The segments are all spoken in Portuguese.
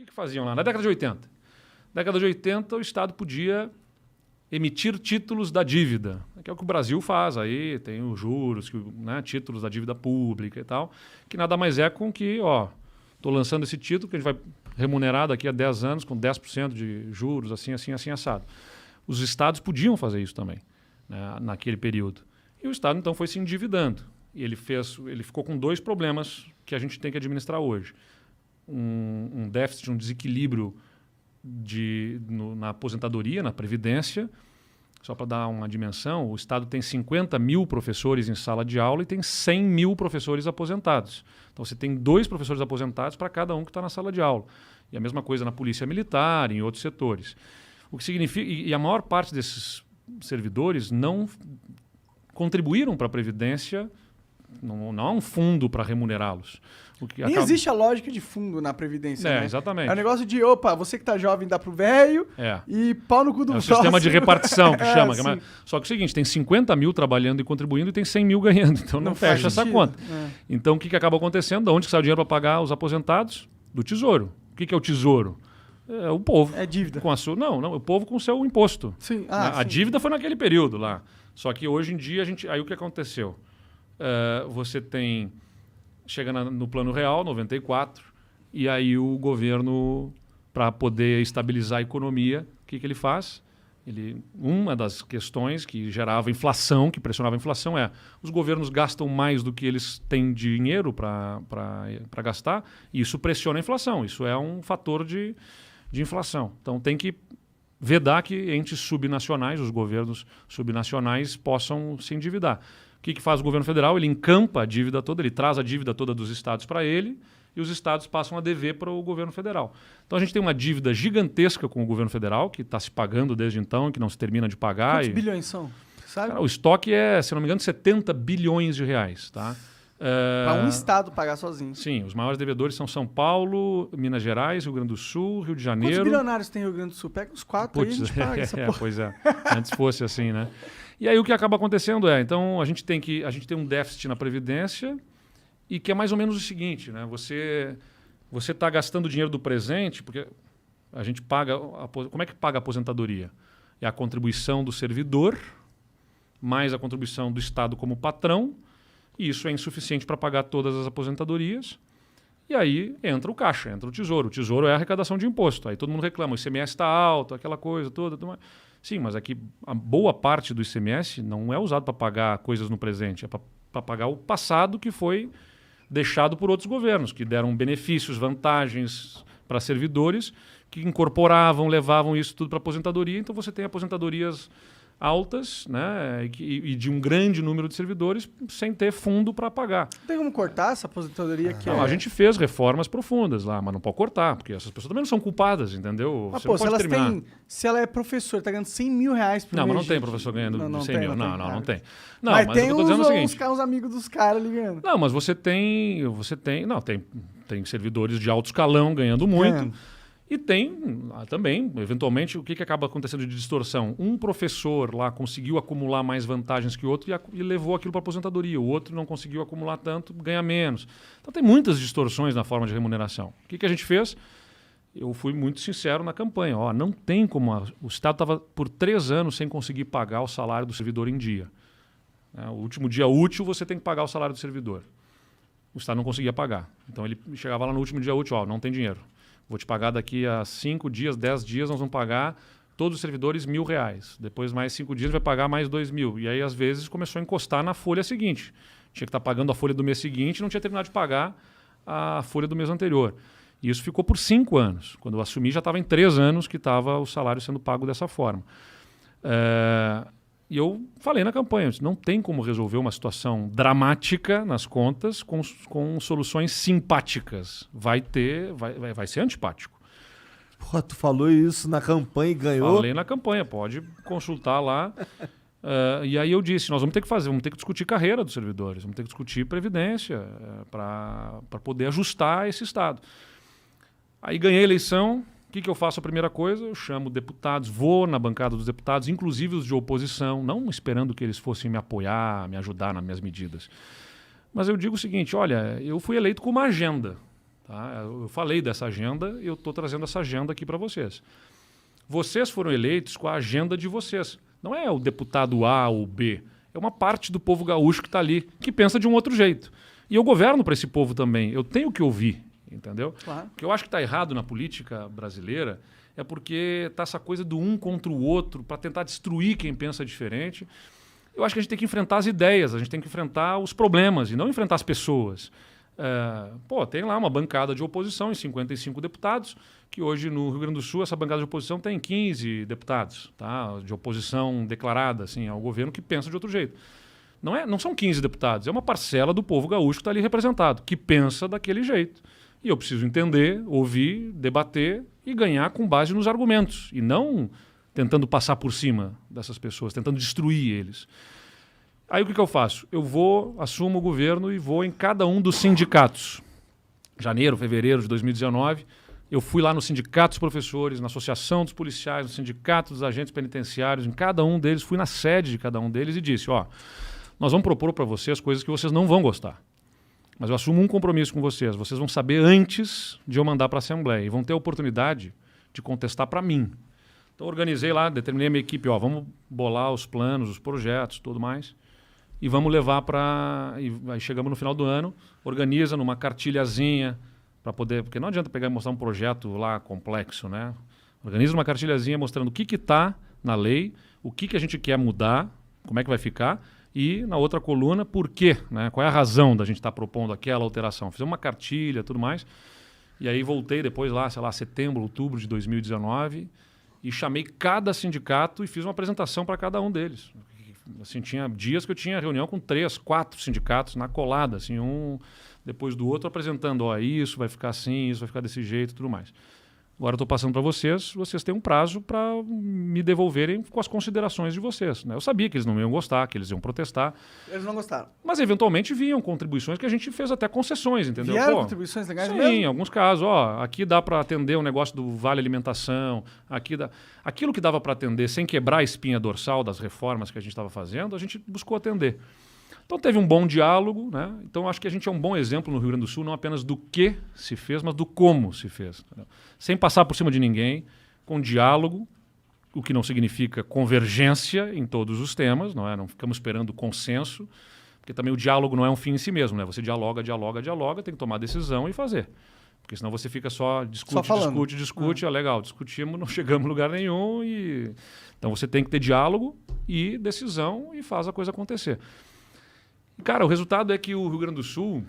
que faziam lá? Na década de 80. Na década de 80, o Estado podia emitir títulos da dívida, que é o que o Brasil faz. Aí tem os juros, né, títulos da dívida pública e tal, que nada mais é com que, estou lançando esse título que a gente vai remunerar daqui a 10 anos com 10% de juros, assim, assado. Os estados podiam fazer isso também, né, naquele período. E o Estado, então, foi se endividando. E ele ficou com 2 problemas que a gente tem que administrar hoje. Um déficit, um desequilíbrio na aposentadoria, na previdência. Só para dar uma dimensão, o Estado tem 50 mil professores em sala de aula e tem 100 mil professores aposentados. Então você tem 2 professores aposentados para cada um que está na sala de aula. E a mesma coisa na polícia militar, em outros setores. O que significa, e a maior parte desses servidores não contribuíram para a Previdência, não há um fundo para remunerá-los. Nem existe a lógica de fundo na Previdência, né? Exatamente. É um negócio de, você que tá jovem dá pro velho e pau no cu do próximo. É o sistema de repartição que chama. Sim. Só que é o seguinte, tem 50 mil trabalhando e contribuindo e tem 100 mil ganhando. Então não fecha essa conta. Então o que acaba acontecendo? De onde que sai o dinheiro para pagar os aposentados? Do Tesouro. O que é o Tesouro? É o povo. É dívida. Não, o povo com o seu imposto. Sim. A dívida foi naquele período lá. Só que hoje em dia, aí o que aconteceu? Você tem... Chega no Plano Real, 94, e aí o governo, para poder estabilizar a economia, o que ele faz? Uma das questões que gerava inflação, que pressionava a inflação os governos gastam mais do que eles têm dinheiro para gastar, e isso pressiona a inflação. Isso é um fator de inflação. Então tem que vedar que entes subnacionais, os governos subnacionais, possam se endividar. O que faz o governo federal? Ele encampa a dívida toda, ele traz a dívida toda dos estados para ele e os estados passam a dever para o governo federal. Então a gente tem uma dívida gigantesca com o governo federal, que está se pagando desde então, que não se termina de pagar. Quantos bilhões são? Sabe? Cara, o estoque se não me engano, 70 bilhões de reais. Tá? Para um estado pagar sozinho. Sim, os maiores devedores são São Paulo, Minas Gerais, Rio Grande do Sul, Rio de Janeiro. Quantos bilionários tem Rio Grande do Sul? Pega uns 4 aí e a gente paga essa porra. Pois é, antes fosse assim, né? E aí o que acaba acontecendo então a gente tem um déficit na Previdência e que é mais ou menos o seguinte, né? Você está gastando dinheiro do presente, porque a gente paga... Como é que paga a aposentadoria? É a contribuição do servidor, mais a contribuição do Estado como patrão, e isso é insuficiente para pagar todas as aposentadorias. E aí entra o caixa, entra o Tesouro. O Tesouro é a arrecadação de imposto. Aí todo mundo reclama, o ICMS está alto, aquela coisa toda. Sim, mas aqui a boa parte do ICMS não é usado para pagar coisas no presente, é para pagar o passado que foi deixado por outros governos, que deram benefícios, vantagens para servidores, que incorporavam, levavam isso tudo para aposentadoria. Então você tem aposentadorias altas, né, e de um grande número de servidores sem ter fundo para pagar. Tem como cortar essa aposentadoria? A gente fez reformas profundas lá, mas não pode cortar, porque essas pessoas também não são culpadas, entendeu? Mas, se ela é professor, tá ganhando 100 mil reais por mês. Não, mas não tem professor ganhando 100 mil. Não tem. Não, mas tem eu tô dizendo o seguinte, uns amigos dos caras ligando. Não, mas você tem servidores de alto escalão ganhando muito. E tem também, eventualmente, o que acaba acontecendo de distorção? Um professor lá conseguiu acumular mais vantagens que o outro e levou aquilo para a aposentadoria. O outro não conseguiu acumular tanto, ganha menos. Então tem muitas distorções na forma de remuneração. O que a gente fez? Eu fui muito sincero na campanha. Não tem como... O Estado estava por 3 anos sem conseguir pagar o salário do servidor em dia. O último dia útil você tem que pagar o salário do servidor. O Estado não conseguia pagar. Então ele chegava lá no último dia útil, não tem dinheiro. Vou te pagar daqui a 5 dias, 10 dias, nós vamos pagar todos os servidores R$1.000. Depois, mais 5 dias, vai pagar mais R$2.000. E aí, às vezes, começou a encostar na folha seguinte. Tinha que estar pagando a folha do mês seguinte e não tinha terminado de pagar a folha do mês anterior. E isso ficou por 5 anos. Quando eu assumi, já estava em 3 anos que estava o salário sendo pago dessa forma. E eu falei na campanha, não tem como resolver uma situação dramática nas contas com soluções simpáticas. Vai ser antipático. Pô, tu falou isso na campanha e ganhou? Falei na campanha, pode consultar lá. E aí eu disse, nós vamos ter que discutir carreira dos servidores, vamos ter que discutir previdência para poder ajustar esse Estado. Aí ganhei a eleição. O que eu faço? A primeira coisa, eu chamo deputados, vou na bancada dos deputados, inclusive os de oposição, não esperando que eles fossem me apoiar, me ajudar nas minhas medidas. Mas eu digo o seguinte, olha, eu fui eleito com uma agenda. Tá? Eu falei dessa agenda e eu estou trazendo essa agenda aqui para vocês. Vocês foram eleitos com a agenda de vocês. Não é o deputado A ou B. É uma parte do povo gaúcho que está ali, que pensa de um outro jeito. E eu governo para esse povo também. Eu tenho que ouvir, entendeu? Claro. O que eu acho que está errado na política brasileira é porque está essa coisa do um contra o outro para tentar destruir quem pensa diferente. Eu acho que a gente tem que enfrentar as ideias, a gente tem que enfrentar os problemas e não enfrentar as pessoas. Tem lá uma bancada de oposição em 55 deputados, que hoje no Rio Grande do Sul essa bancada de oposição tem 15 deputados, tá? De oposição declarada assim, ao governo que pensa de outro jeito. Não são 15 deputados, é uma parcela do povo gaúcho que está ali representado, que pensa daquele jeito. E eu preciso entender, ouvir, debater e ganhar com base nos argumentos, e não tentando passar por cima dessas pessoas, tentando destruir eles. Aí o que eu faço? Eu assumo o governo e vou em cada um dos sindicatos. Janeiro, fevereiro de 2019, eu fui lá no sindicato dos professores, na associação dos policiais, no sindicato dos agentes penitenciários, em cada um deles, fui na sede de cada um deles e disse, nós vamos propor para vocês coisas que vocês não vão gostar. Mas eu assumo um compromisso com vocês. Vocês vão saber antes de eu mandar para a Assembleia e vão ter a oportunidade de contestar para mim. Então organizei lá, determinei a minha equipe, vamos bolar os planos, os projetos, tudo mais. E vamos levar para... Aí chegamos no final do ano, organiza numa cartilhazinha para poder... Porque não adianta pegar e mostrar um projeto lá complexo, né? Organiza uma cartilhazinha mostrando o que está na lei, o que a gente quer mudar, como é que vai ficar, e na outra coluna, por quê, né? Qual é a razão da gente estar propondo aquela alteração. Fizemos uma cartilha, tudo mais. E aí voltei depois lá, setembro, outubro de 2019, e chamei cada sindicato e fiz uma apresentação para cada um deles. Assim, tinha dias que eu tinha reunião com 3, 4 sindicatos na colada, assim, um depois do outro, apresentando, isso vai ficar assim, isso vai ficar desse jeito e tudo mais. Agora eu estou passando para vocês têm um prazo para me devolverem com as considerações de vocês. Né? Eu sabia que eles não iam gostar, que eles iam protestar. Eles não gostaram. Mas eventualmente vinham contribuições que a gente fez até concessões, entendeu? Vieram contribuições legais sim, mesmo? em alguns casos. Aqui dá para atender o negócio do Vale Alimentação, aquilo que dava para atender sem quebrar a espinha dorsal das reformas que a gente estava fazendo, a gente buscou atender. Então teve um bom diálogo, né? Então acho que a gente é um bom exemplo no Rio Grande do Sul, não apenas do que se fez, mas do como se fez. Entendeu? Sem passar por cima de ninguém, com diálogo, o que não significa convergência em todos os temas, não é? Não ficamos esperando consenso, porque também o diálogo não é um fim em si mesmo, né? Você dialoga, tem que tomar decisão e fazer. Porque senão você fica só discute, legal, discutimos, não chegamos em lugar nenhum. Então você tem que ter diálogo e decisão e faz a coisa acontecer. Cara, o resultado é que o Rio Grande do Sul,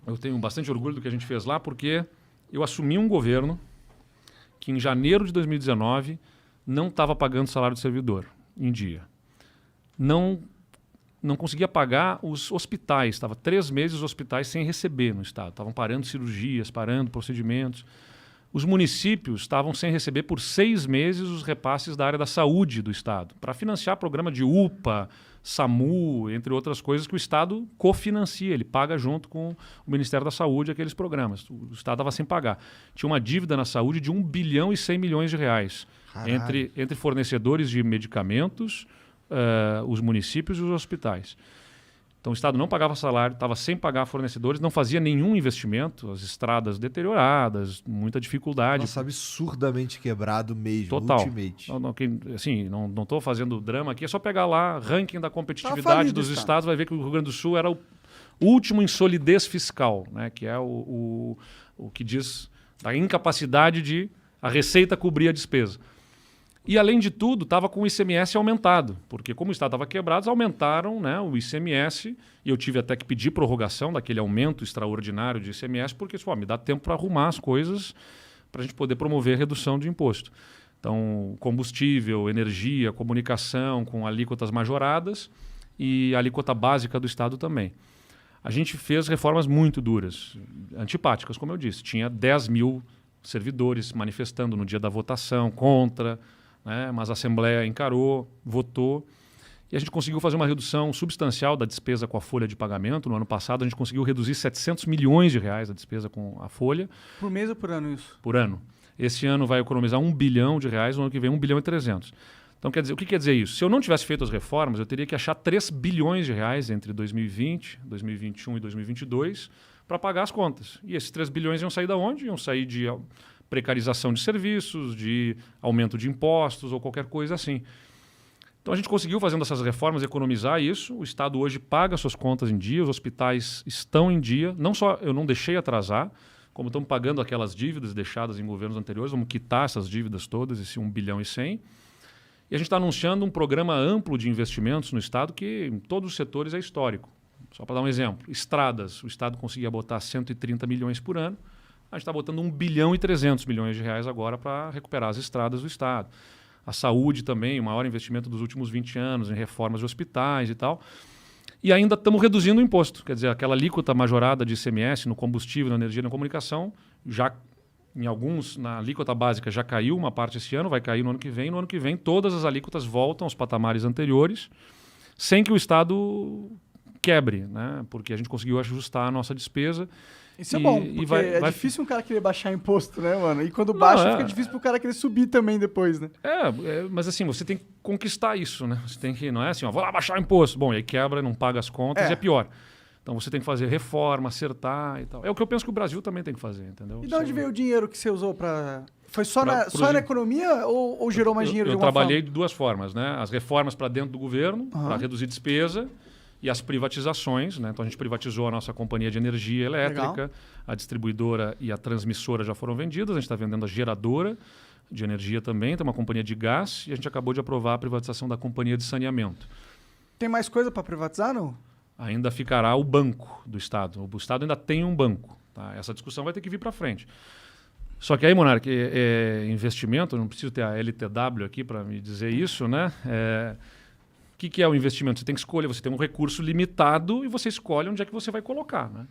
eu tenho bastante orgulho do que a gente fez lá, porque eu assumi um governo que em janeiro de 2019 não estava pagando salário de servidor em dia. Não conseguia pagar os hospitais, estava 3 meses os hospitais sem receber no estado, estavam parando cirurgias, parando procedimentos. Os municípios estavam sem receber por 6 meses os repasses da área da saúde do estado, para financiar programa de UPA, SAMU, entre outras coisas que o Estado cofinancia, ele paga junto com o Ministério da Saúde aqueles programas. O Estado estava sem pagar. Tinha uma dívida na saúde de 1 bilhão e 100 milhões de reais entre fornecedores de medicamentos, os municípios e os hospitais. Então o Estado não pagava salário, estava sem pagar fornecedores, não fazia nenhum investimento, as estradas deterioradas, muita dificuldade. Nossa, absurdamente quebrado mesmo, total. Ultimate. Não estou fazendo drama aqui, é só pegar lá ranking da competitividade dos estados, vai ver que o Rio Grande do Sul era o último em solidez fiscal, né, que é o que diz da incapacidade de a receita cobrir a despesa. E, além de tudo, estava com o ICMS aumentado, porque como o Estado estava quebrado, eles aumentaram, né, o ICMS, e eu tive até que pedir prorrogação daquele aumento extraordinário de ICMS, porque me dá tempo para arrumar as coisas para a gente poder promover a redução de imposto. Então, combustível, energia, comunicação com alíquotas majoradas e a alíquota básica do Estado também. A gente fez reformas muito duras, antipáticas, como eu disse. Tinha 10 mil servidores manifestando no dia da votação contra... mas a Assembleia encarou, votou, e a gente conseguiu fazer uma redução substancial da despesa com a folha de pagamento. No ano passado, a gente conseguiu reduzir 700 milhões de reais a despesa com a folha. Por mês ou por ano isso? Por ano. Esse ano vai economizar 1 bilhão de reais, no ano que vem 1 bilhão e 300. Então, quer dizer, o que quer dizer isso? Se eu não tivesse feito as reformas, eu teria que achar 3 bilhões de reais entre 2020, 2021 e 2022 para pagar as contas. E esses 3 bilhões iam sair da onde? Iam sair de precarização de serviços, de aumento de impostos ou qualquer coisa assim. Então a gente conseguiu, fazendo essas reformas, economizar isso. O Estado hoje paga suas contas em dia, os hospitais estão em dia. Não só eu não deixei atrasar, como estamos pagando aquelas dívidas deixadas em governos anteriores, vamos quitar essas dívidas todas, esse 1 bilhão e 100. E a gente está anunciando um programa amplo de investimentos no Estado que em todos os setores é histórico. Só para dar um exemplo, estradas, o Estado conseguia botar 130 milhões por ano, a gente está botando 1 bilhão e 300 milhões de reais agora para recuperar as estradas do Estado. A saúde também, o maior investimento dos últimos 20 anos em reformas de hospitais e tal. E ainda estamos reduzindo o imposto. Quer dizer, aquela alíquota majorada de ICMS no combustível, na energia e na comunicação, já em alguns, na alíquota básica já caiu uma parte esse ano, vai cair no ano que vem. No ano que vem, todas as alíquotas voltam aos patamares anteriores, sem que o Estado quebre, né? Porque a gente conseguiu ajustar a nossa despesa. Isso é bom, porque é difícil um cara querer baixar imposto, né, mano? E quando baixa, fica difícil pro cara querer subir também depois, né? Mas assim, você tem que conquistar isso, né? Você tem que, não é assim, ó, vou lá baixar o imposto. Bom, e aí quebra, não paga as contas, é pior. Então você tem que fazer reforma, acertar e tal. É o que eu penso que o Brasil também tem que fazer, entendeu? E de onde veio o dinheiro que você usou para... Foi só na economia ou gerou mais dinheiro de alguma forma? Eu trabalhei de duas formas, né? As reformas para dentro do governo, para reduzir despesa, e as privatizações, né? Então a gente privatizou a nossa companhia de energia elétrica, legal. A distribuidora e a transmissora já foram vendidas, a gente está vendendo a geradora de energia também, tem uma companhia de gás e a gente acabou de aprovar a privatização da companhia de saneamento. Tem mais coisa para privatizar, não? Ainda ficará o banco do Estado. O Estado ainda tem um banco. Tá? Essa discussão vai ter que vir para frente. Só que aí, Monark, investimento, não preciso ter a LTW aqui para me dizer isso, né? O que é o investimento? Você tem que escolher, você tem um recurso limitado e você escolhe onde é que você vai colocar. Né?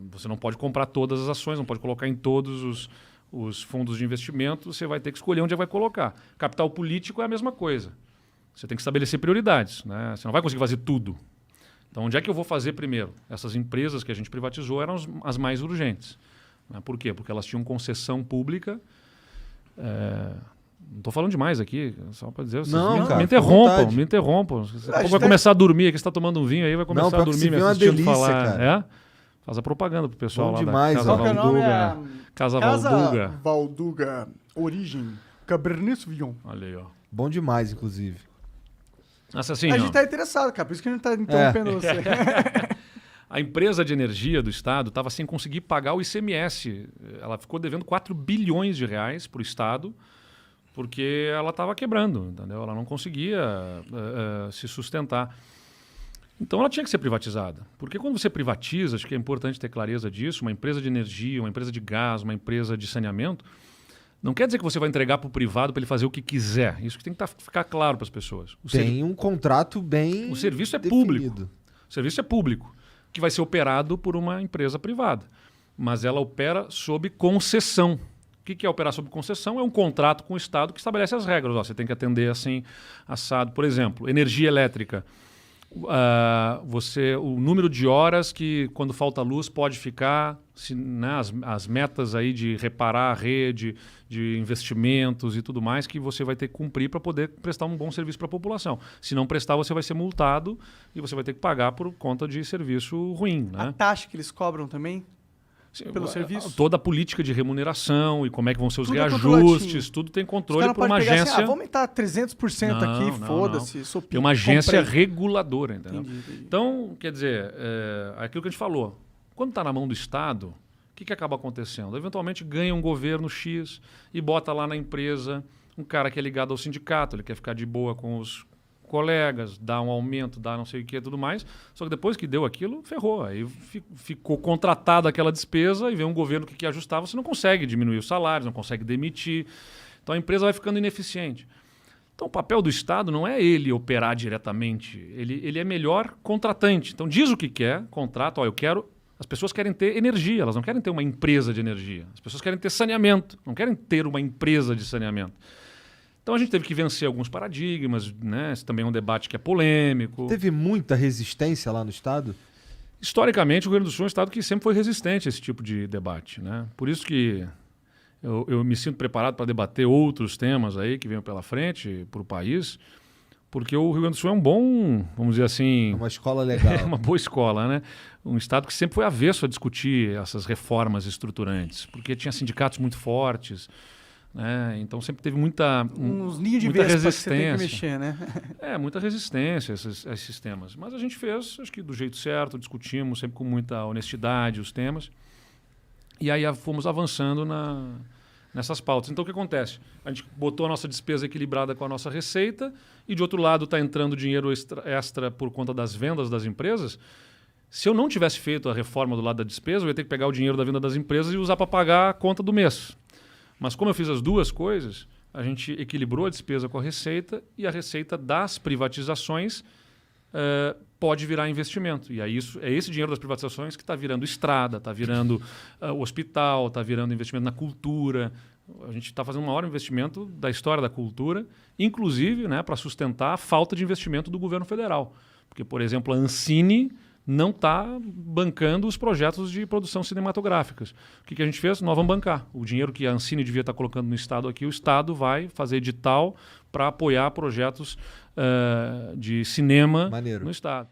Você não pode comprar todas as ações, não pode colocar em todos os fundos de investimento, você vai ter que escolher onde é que vai colocar. Capital político é a mesma coisa. Você tem que estabelecer prioridades. Né? Você não vai conseguir fazer tudo. Então, onde é que eu vou fazer primeiro? Essas empresas que a gente privatizou eram as mais urgentes. Né? Por quê? Porque elas tinham concessão pública. Não estou falando demais aqui, só para dizer. Me interrompam. Vai começar a dormir aqui, você está tomando um vinho aí, vai começar a dormir, me assistindo falar. Cara. Faz a propaganda pro pessoal bom lá demais, da Casa Valduga. Casa Valduga. Valduga, origem, Cabernet Sauvignon. Olha aí, ó. Bom demais, inclusive. Nossa, assim, a gente está interessado, cara, por isso que a gente está interrompendo você. A empresa de energia do Estado estava sem conseguir pagar o ICMS. Ela ficou devendo 4 bilhões de reais para o Estado, porque ela estava quebrando, entendeu? Ela não conseguia se sustentar. Então ela tinha que ser privatizada. Porque quando você privatiza, acho que é importante ter clareza disso, uma empresa de energia, uma empresa de gás, uma empresa de saneamento, não quer dizer que você vai entregar para o privado para ele fazer o que quiser. Isso que tem que ficar claro para as pessoas. Tem um contrato bem O serviço é definido. público. O serviço é público, que vai ser operado por uma empresa privada. Mas ela opera sob concessão. O que é operar sob concessão? É um contrato com o Estado que estabelece as regras. Você tem que atender assim, assado. Por exemplo, energia elétrica. O número de horas que, quando falta luz, pode ficar, né, as metas aí de reparar a rede, de investimentos e tudo mais, que você vai ter que cumprir para poder prestar um bom serviço para a população. Se não prestar, você vai ser multado e você vai ter que pagar por conta de serviço ruim. Né? A taxa que eles cobram também? Pelo serviço? Toda a política de remuneração e como é que vão ser os reajustes, tudo tem controle por uma agência. Assim, vamos aumentar 300% aqui, foda-se. Tem uma agência reguladora. Entendeu? Entendi. Então, quer dizer, aquilo que a gente falou, quando está na mão do Estado, o que acaba acontecendo? Eventualmente ganha um governo X e bota lá na empresa um cara que é ligado ao sindicato, ele quer ficar de boa com os colegas, dá um aumento, dá não sei o que e tudo mais. Só que depois que deu aquilo, ferrou. Aí ficou contratada aquela despesa e vem um governo que quer ajustar, você não consegue diminuir os salários, não consegue demitir. Então a empresa vai ficando ineficiente. Então o papel do Estado não é ele operar diretamente, ele é melhor contratante. Então diz o que quer, contrata, eu quero... As pessoas querem ter energia, elas não querem ter uma empresa de energia. As pessoas querem ter saneamento, não querem ter uma empresa de saneamento. Então a gente teve que vencer alguns paradigmas, né? Esse também é um debate que é polêmico. Teve muita resistência lá no Estado? Historicamente, o Rio Grande do Sul é um estado que sempre foi resistente a esse tipo de debate, né? Por isso que eu me sinto preparado para debater outros temas aí que venham pela frente para o país, Porque o Rio Grande do Sul é um bom, vamos dizer assim... É uma escola legal. É uma boa escola, né? Um estado que sempre foi avesso a discutir essas reformas estruturantes, porque tinha sindicatos muito fortes, né? Então sempre teve uns ninhos de muita vespa resistência. que você tem que mexer, né? Muita resistência a esses temas. Mas a gente fez, acho que do jeito certo, discutimos sempre com muita honestidade os temas. E aí fomos avançando nessas pautas. Então o que acontece? A gente botou a nossa despesa equilibrada com a nossa receita e de outro lado está entrando dinheiro extra por conta das vendas das empresas. Se eu não tivesse feito a reforma do lado da despesa, eu ia ter que pegar o dinheiro da venda das empresas e usar para pagar a conta do mês. Mas como eu fiz as duas coisas, a gente equilibrou a despesa com a receita e a receita das privatizações pode virar investimento. E aí é esse dinheiro das privatizações que está virando estrada, está virando hospital, está virando investimento na cultura. A gente está fazendo o maior investimento da história da cultura, inclusive, né, para sustentar a falta de investimento do governo federal. Porque, por exemplo, a Ancine não está bancando os projetos de produção cinematográficas. O que a gente fez? Nós vamos bancar. O dinheiro que a Ancine devia estar colocando no Estado aqui, o Estado vai fazer edital para apoiar projetos de cinema no Estado.